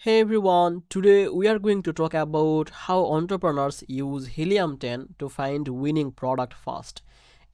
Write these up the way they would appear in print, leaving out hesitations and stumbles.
Hey everyone, today we are going to talk about how entrepreneurs use Helium10 to find winning product fast.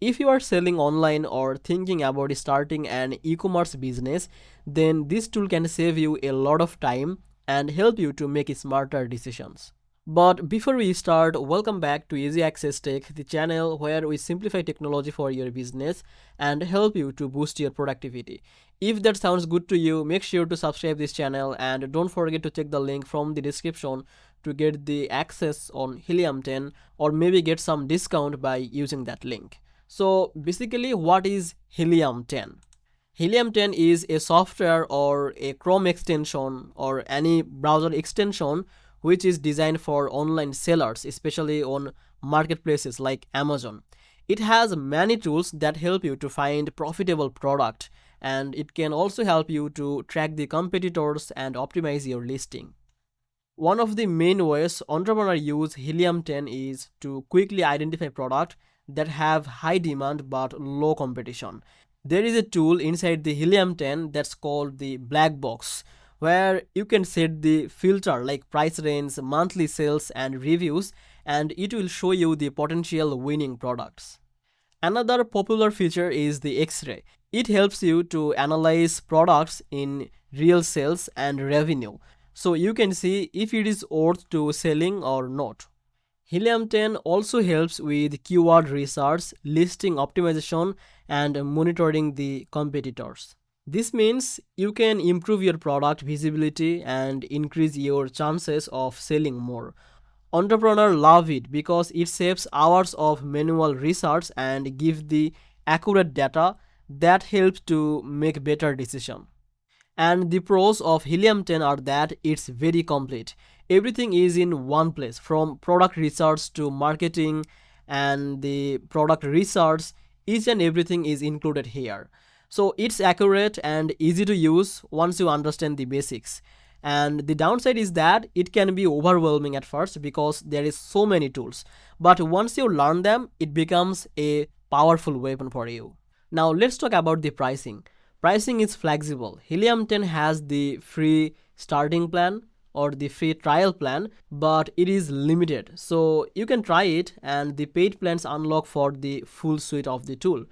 If you are selling online or thinking about starting an e-commerce business, then this tool can save you a lot of time and help you to make smarter decisions. But before we start, welcome back to Easy Access Tech, the channel where we simplify technology for your business and help you to boost your productivity. If that sounds good to you, make sure to subscribe this channel and don't forget to check the link from the description to get the access on Helium 10 or maybe get some discount by using that link. So basically, what is Helium 10? Helium 10 is a software or a Chrome extension or any browser extension which is designed for online sellers, especially on marketplaces like Amazon. It has many tools that help you to find profitable product, and it can also help you to track the competitors and optimize your listing. One of the main ways entrepreneurs use Helium 10 is to quickly identify products that have high demand but low competition. There is a tool inside the Helium 10 that's called the black box, where you can set the filter like price range, monthly sales, and reviews, and it will show you the potential winning products. Another popular feature is the X-ray. It helps you to analyze products in real sales and revenue, so you can see if it is worth to selling or not. Helium 10 also helps with keyword research, listing optimization, and monitoring the competitors. This means you can improve your product visibility and increase your chances of selling more. Entrepreneurs love it because it saves hours of manual research and gives the accurate data that helps to make better decisions. And the pros of Helium 10 are that it's very complete. Everything is in one place, from product research to marketing and the product research. Each and everything is included here. So it's accurate and easy to use once you understand the basics. And the downside is that it can be overwhelming at first because there is so many tools. But once you learn them, it becomes a powerful weapon for you. Now let's talk about the pricing. Pricing is flexible. Helium 10 has the free starting plan or the free trial plan, but it is limited. So you can try it and the paid plans unlock for the full suite of the tool.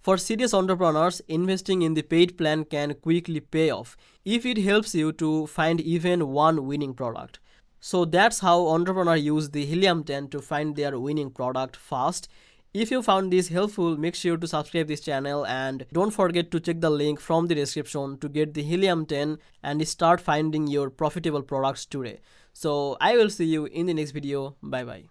For serious entrepreneurs, investing in the paid plan can quickly pay off if it helps you to find even one winning product. So that's how entrepreneurs use the Helium 10 to find their winning product fast. If you found this helpful, make sure to subscribe this channel and don't forget to check the link from the description to get the Helium 10 and start finding your profitable products today. So I will see you in the next video. Bye bye.